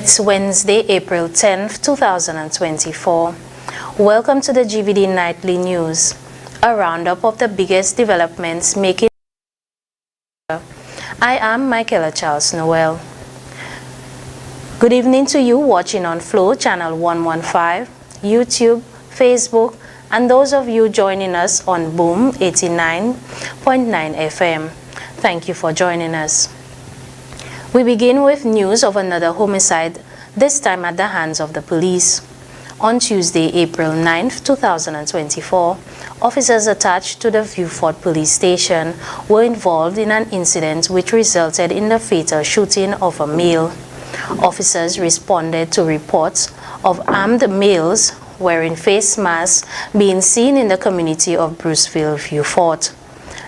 It's Wednesday, April 10th, 2024. Welcome to the GVD Nightly News, a roundup of the biggest developments making. I am Michaela Charles Noel. Good evening to you watching on Flow Channel 115, YouTube, Facebook, and those of you joining us on Boom 89.9 FM. Thank you for joining us. We begin with news of another homicide, this time at the hands of the police. On Tuesday, April 9th, 2024, officers attached to the Viewfort police station were involved in an incident which resulted in the fatal shooting of a male. Officers responded to reports of armed males wearing face masks being seen in the community of Bruceville, Viewfort.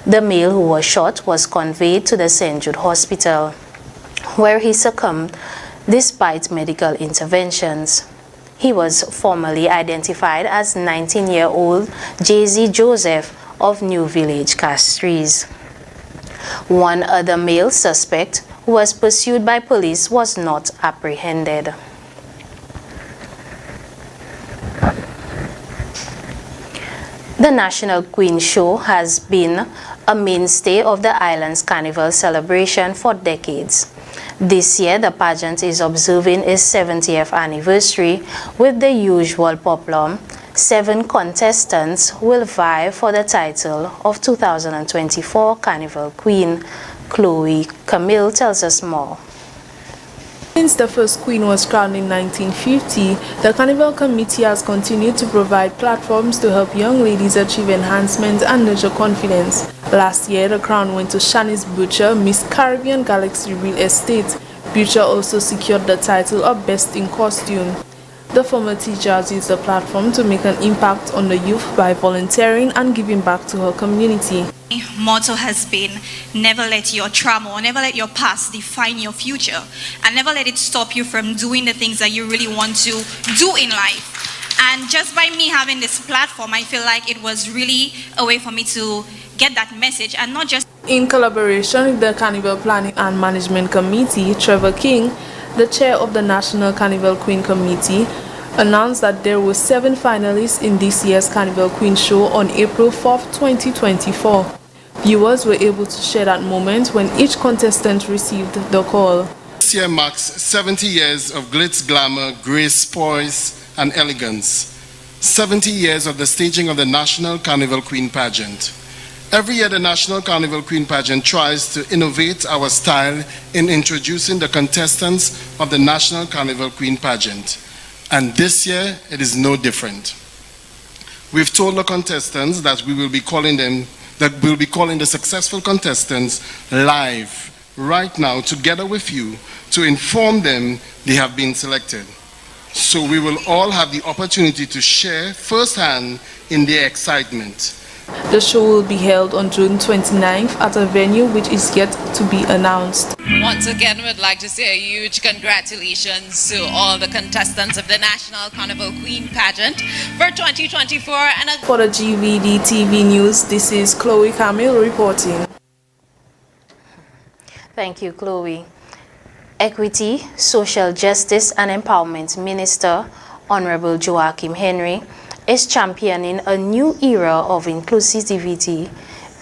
The male who was shot was conveyed to the St. Jude Hospital, where he succumbed despite medical interventions. He was formally identified as 19-year-old J.Z. Joseph of New Village, Castries. One other male suspect who was pursued by police was not apprehended. The National Queen Show has been a mainstay of the island's carnival celebration for decades. This year, the pageant is observing its 70th anniversary with the usual peplum. 7 contestants will vie for the title of 2024 Carnival Queen. Chloe Camille tells us more. Since the first queen was crowned in 1950, the Carnival Committee has continued to provide platforms to help young ladies achieve enhancement and nurture confidence. Last year, the crown went to Shanice Butcher, Miss Caribbean Galaxy Real Estate. Butcher also secured the title of Best in Costume. The former teacher has used the platform to make an impact on the youth by volunteering and giving back to her community. Motto has been, never let your trauma or never let your past define your future, and never let it stop you from doing the things that you really want to do in life. And just by me having this platform, I feel like it was really a way for me to get that message, and not just in collaboration with the Carnival Planning and Management Committee. Trevor King, the chair of the National Carnival Queen Committee, announced that there were 7 finalists in this year's Carnival Queen Show on April 4th, 2024. Viewers were able to share that moment when each contestant received the call. This year marks 70 years of glitz, glamour, grace, poise, and elegance. 70 years of the staging of the National Carnival Queen Pageant. Every year, the National Carnival Queen Pageant tries to innovate our style in introducing the contestants of the National Carnival Queen Pageant. And this year, it is no different. We've told the contestants that we'll be calling the successful contestants live right now together with you to inform them they have been selected. So we will all have the opportunity to share firsthand in their excitement. The show will be held on June 29th at a venue which is yet to be announced. Once again, we'd like to say a huge congratulations to all the contestants of the National Carnival Queen Pageant for 2024. And for the GVD TV News, this is Chloe Camille reporting. Thank you, Chloe. Equity, Social Justice and Empowerment Minister, Honorable Joachim Henry, is championing a new era of inclusivity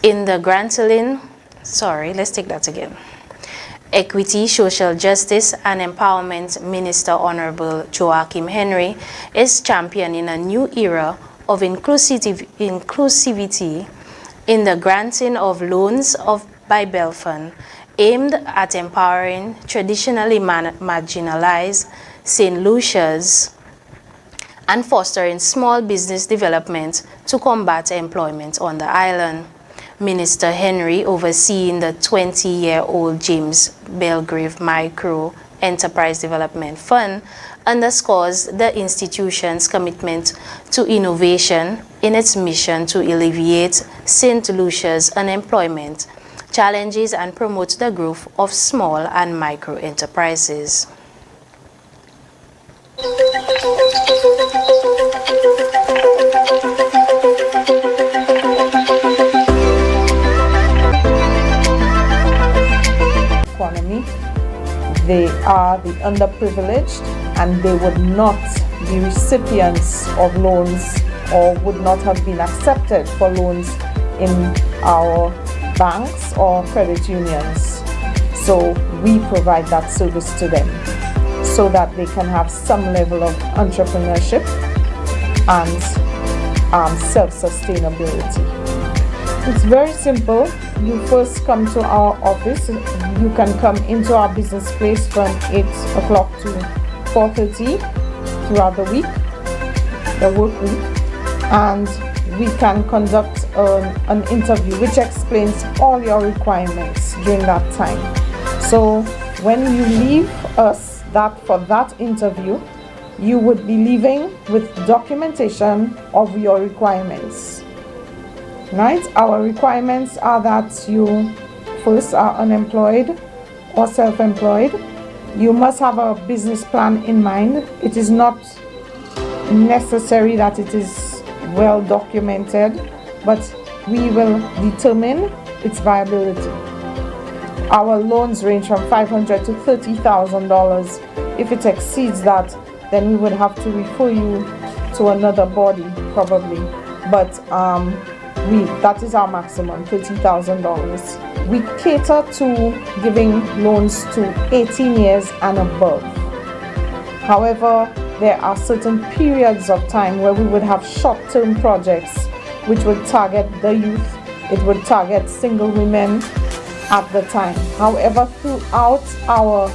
in the Grantland. Equity, Social Justice and Empowerment Minister Honorable Joachim Henry is championing a new era of inclusivity in the granting of loans by Belfund, aimed at empowering traditionally marginalized St. Lucia's and fostering small business development to combat employment on the island. Minister Henry, overseeing the 20-year-old James Belgrave Micro Enterprise Development Fund, underscores the institution's commitment to innovation in its mission to alleviate St. Lucia's unemployment challenges and promote the growth of small and micro enterprises. they are the underprivileged and they would not be recipients of loans or would not have been accepted for loans in our banks or credit unions. So we provide that service to them so that they can have some level of entrepreneurship and self-sustainability. It's very simple. You first come to our office. You can come into our business place from 8 o'clock to 4:30 throughout the week, the work week, and we can conduct an interview which explains all your requirements during that time. So when you leave us for that interview, you would be leaving with documentation of your requirements. Right? Our requirements are that you first are unemployed or self-employed. You must have a business plan in mind. It is not necessary that it is well documented, but we will determine its viability. Our loans range from $500 to $30,000. If it exceeds that, then we would have to refer you to another body probably. But that is our maximum, $30,000. We cater to giving loans to 18 years and above. However, there are certain periods of time where we would have short-term projects which would target the youth. It would target single women at the time. However, throughout our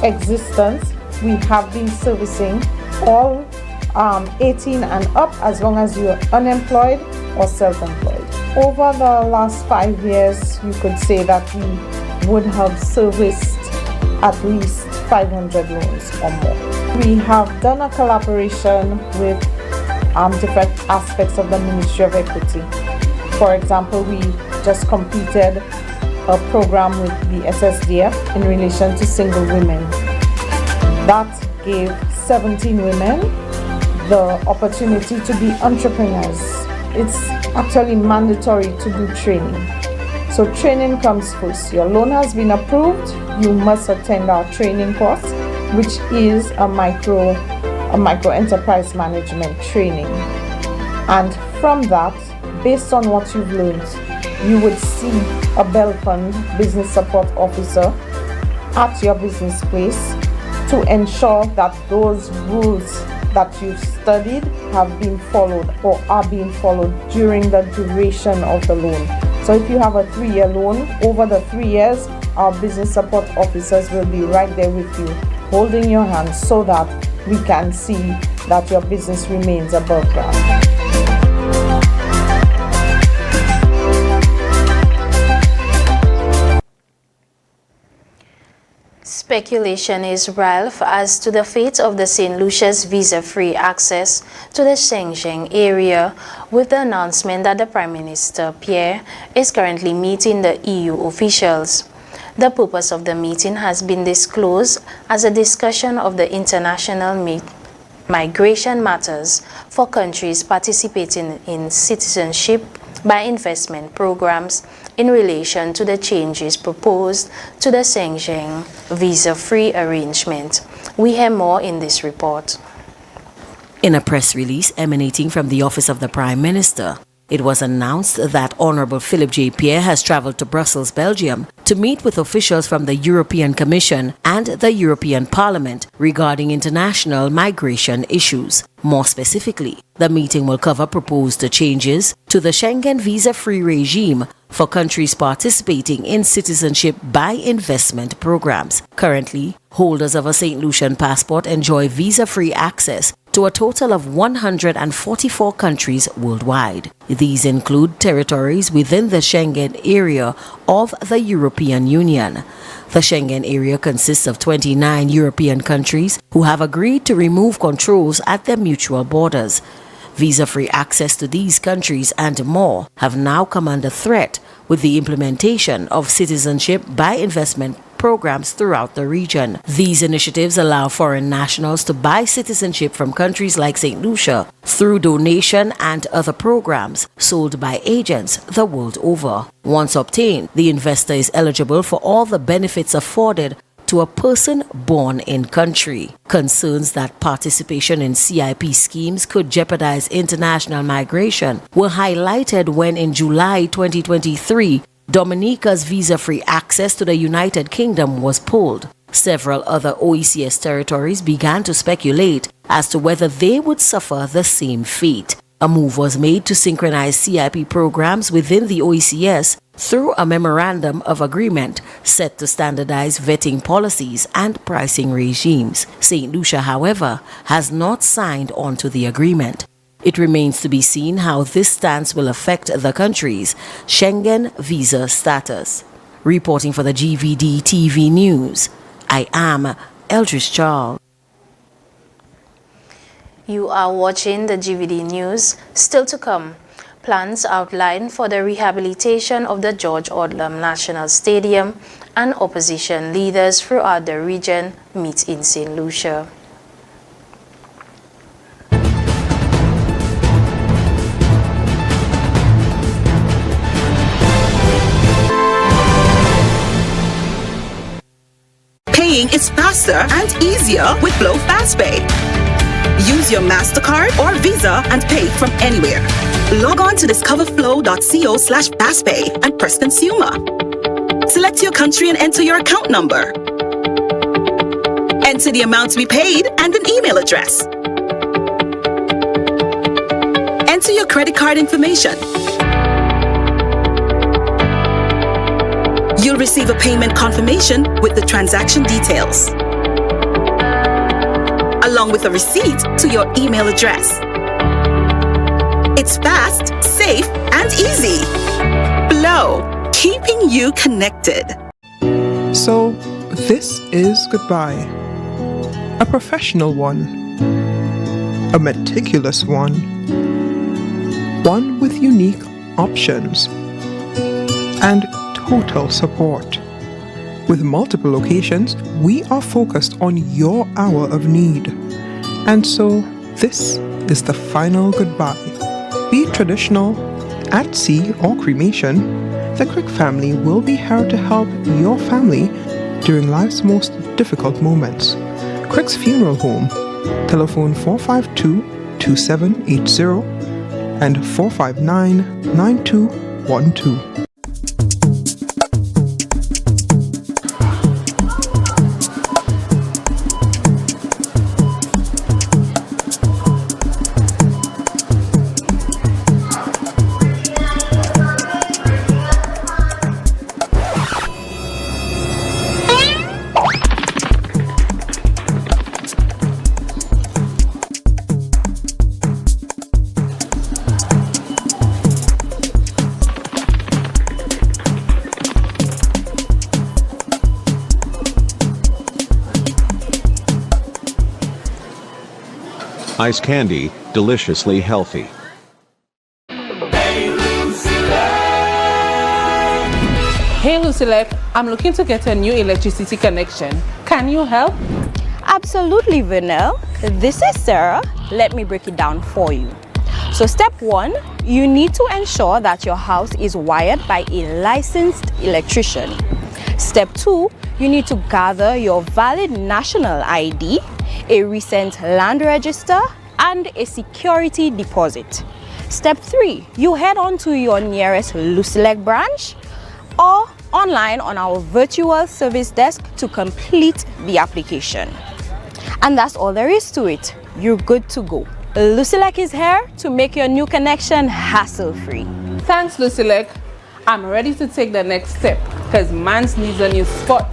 existence, we have been servicing all 18 and up as long as you're unemployed or self-employed. Over the last 5 years, you could say that we would have serviced at least 500 loans or more. We have done a collaboration with different aspects of the Ministry of Equity. For example, we just completed a program with the SSDF in relation to single women. That gave 17 women the opportunity to be entrepreneurs. It's actually mandatory to do training. So training comes first. Your loan has been approved, you must attend our training course, which is a micro enterprise management training. And from that, based on what you've learned, you would see a Bell Fund business support officer at your business place to ensure that those rules that you've studied have been followed or are being followed during the duration of the loan. So if you have a 3-year loan, over the 3 years, our business support officers will be right there with you, holding your hand so that we can see that your business remains above ground. Speculation is rife as to the fate of the St. Lucia's visa-free access to the Shenzhen area, with the announcement that the Prime Minister Pierre is currently meeting the EU officials. The purpose of the meeting has been disclosed as a discussion of the international migration matters for countries participating in citizenship by investment programs in relation to the changes proposed to the Shenzhen visa-free arrangement. We hear more in this report. In a press release emanating from the Office of the Prime Minister, it was announced that Honorable Philip J. Pierre has traveled to Brussels, Belgium, to meet with officials from the European Commission and the European Parliament regarding international migration issues. More specifically, the meeting will cover proposed changes to the Schengen visa-free regime for countries participating in citizenship by investment programs. Currently, holders of a St. Lucian passport enjoy visa-free access to a total of 144 countries worldwide. These include territories within the Schengen area of the European Union. The Schengen area consists of 29 European countries who have agreed to remove controls at their mutual borders. Visa-free access to these countries and more have now come under threat with the implementation of citizenship by investment programs throughout the region. These initiatives allow foreign nationals to buy citizenship from countries like St. Lucia through donation and other programs sold by agents the world over. Once obtained, the investor is eligible for all the benefits afforded to a person born in country. Concerns that participation in CIP schemes could jeopardize international migration were highlighted when in July 2023, Dominica's visa-free access to the United Kingdom was pulled. Several other OECS territories began to speculate as to whether they would suffer the same fate. A move was made to synchronize CIP programs within the OECS through a memorandum of agreement set to standardize vetting policies and pricing regimes. St. Lucia, however, has not signed on to the agreement. It remains to be seen how this stance will affect the country's Schengen visa status. Reporting for the GVD TV News, I am Eldridge Charles. You are watching the GVD News. Still to come, plans outlined for the rehabilitation of the George Odlum National Stadium, and opposition leaders throughout the region meet in St. Lucia. Paying is faster and easier with Glow FastPay. Use your MasterCard or Visa and pay from anywhere. Log on to discoverflow.co/fastpay and press Consumer. Select your country and enter your account number. Enter the amount to be paid and an email address. Enter your credit card information. You'll receive a payment confirmation with the transaction details, along with a receipt to your email address. It's fast, safe, and easy. Flow, keeping you connected. So, this is goodbye. A professional one. A meticulous one. One with unique options. And total support. With multiple locations, we are focused on your hour of need. And so, this is the final goodbye. Be it traditional, at sea, or cremation, the Crick family will be here to help your family during life's most difficult moments. Crick's Funeral Home, telephone 452-2780 and 459-9212. Ice candy, deliciously healthy. Hey Lucilec, I'm looking to get a new electricity connection. Can you help? Absolutely, Vernell. This is Sarah. Let me break it down for you. So step 1, you need to ensure that your house is wired by a licensed electrician. Step 2, you need to gather your valid national ID, a recent land register, and a security deposit. Step 3, you head on to your nearest Lucilec branch or online on our virtual service desk to complete the application. And that's all there is to it. You're good to go. Lucilec is here to make your new connection hassle-free. Thanks, Lucilec. I'm ready to take the next step because Mans needs a new spot.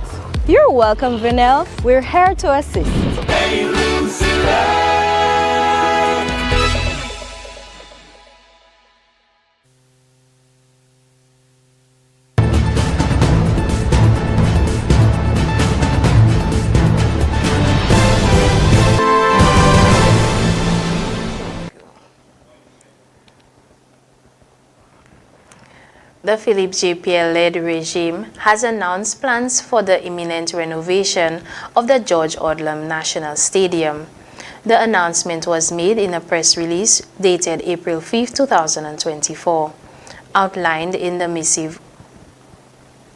You're welcome, Vernell. We're here to assist. The Philip J. Pierre-led regime has announced plans for the imminent renovation of the George Odlum National Stadium. The announcement was made in a press release dated April 5, 2024. Outlined in the missive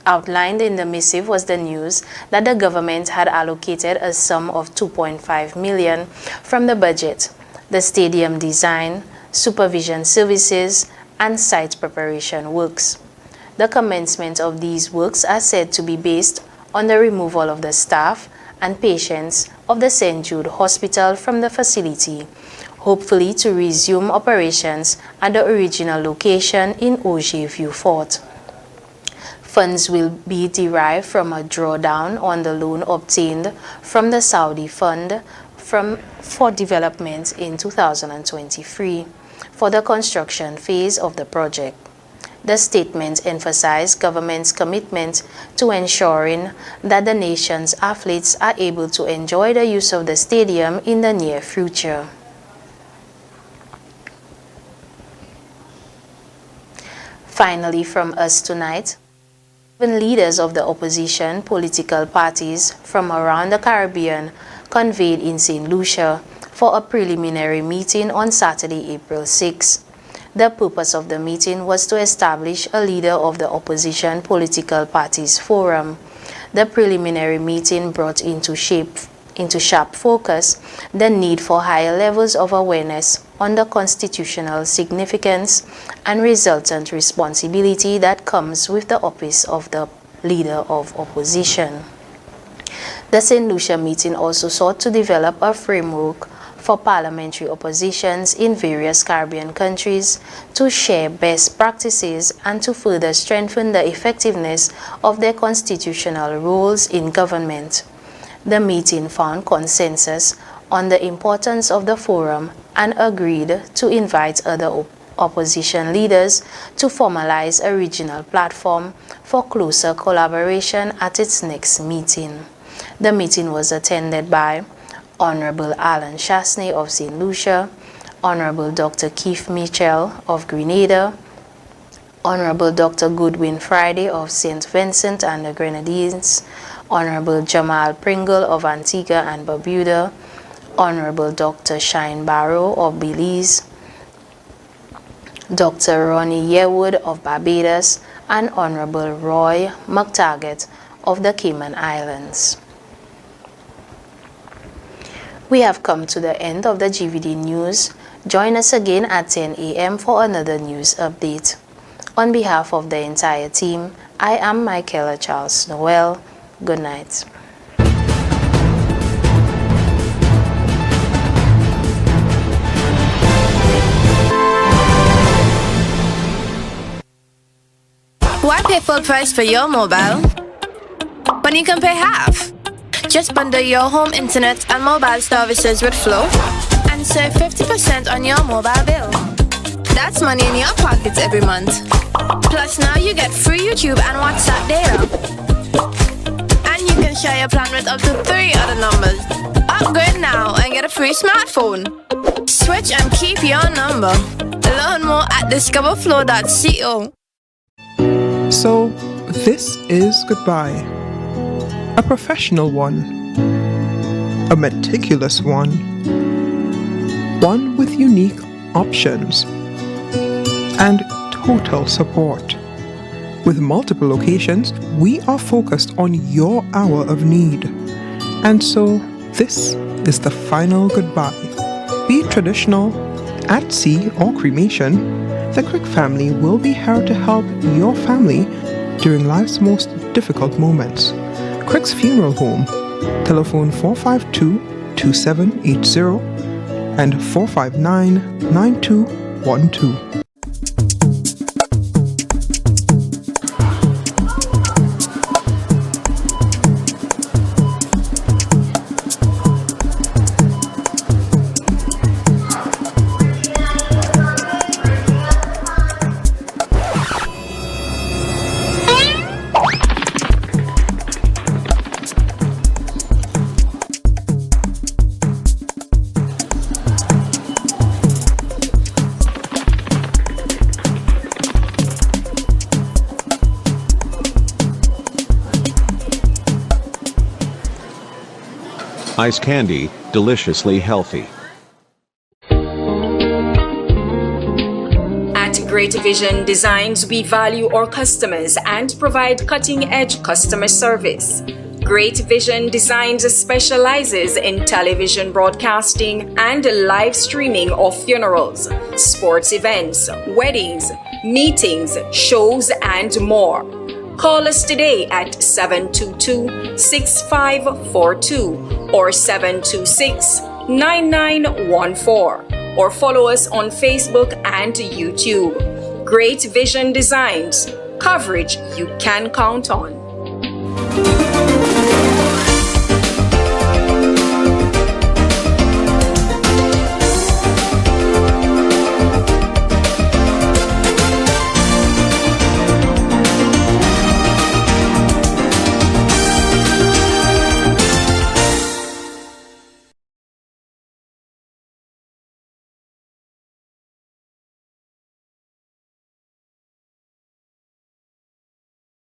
Outlined in the missive was the news that the government had allocated a sum of $2.5 million from the budget, the stadium design, supervision services, and site preparation works. The commencement of these works are said to be based on the removal of the staff and patients of the St. Jude Hospital from the facility, hopefully to resume operations at the original location in Auger View Fort. Funds will be derived from a drawdown on the loan obtained from the Saudi Fund for Development in 2023 for the construction phase of the project. The statement emphasized government's commitment to ensuring that the nation's athletes are able to enjoy the use of the stadium in the near future. Finally, from us tonight, leaders of the opposition political parties from around the Caribbean convened in St. Lucia for a preliminary meeting on Saturday, April 6. The purpose of the meeting was to establish a leader of the opposition political parties forum. The preliminary meeting brought into sharp focus the need for higher levels of awareness on the constitutional significance and resultant responsibility that comes with the office of the leader of opposition. The St. Lucia meeting also sought to develop a framework for parliamentary oppositions in various Caribbean countries to share best practices and to further strengthen the effectiveness of their constitutional roles in government. The meeting found consensus on the importance of the forum and agreed to invite other opposition leaders to formalize a regional platform for closer collaboration at its next meeting. The meeting was attended by Honorable Alan Chasney of St. Lucia, Honorable Dr. Keith Mitchell of Grenada, Honorable Dr. Goodwin Friday of St. Vincent and the Grenadines, Honorable Jamal Pringle of Antigua and Barbuda, Honorable Dr. Shine Barrow of Belize, Dr. Ronnie Yearwood of Barbados, and Honorable Roy McTaggart of the Cayman Islands. We have come to the end of the GVD News. Join us again at 10 a.m. for another news update. On behalf of the entire team, I am Michaela Charles Noel. Good night. Why pay full price for your mobile when you can pay half? Just bundle your home internet and mobile services with Flow and save 50% on your mobile bill. That's money in your pockets every month. Plus now you get free YouTube and WhatsApp data. And you can share your plan with up to 3 other numbers. Upgrade now and get a free smartphone. Switch and keep your number. Learn more at discoverflow.co. So, this is goodbye. A professional one. A meticulous one. One with unique options. And total support. With multiple locations, we are focused on your hour of need. And so, this is the final goodbye. Be it traditional, at sea, or cremation, the Crick family will be here to help your family during life's most difficult moments. Crick's Funeral Home, telephone 452-2780 and 459-9212. Ice candy, deliciously healthy. At Great Vision Designs, we value our customers and provide cutting-edge customer service. Great Vision Designs specializes in television broadcasting and live streaming of funerals, sports events, weddings, meetings, shows, and more. Call us today at 722-6542 or 726-9914 or follow us on Facebook and YouTube. Great Vision Designs, coverage you can count on.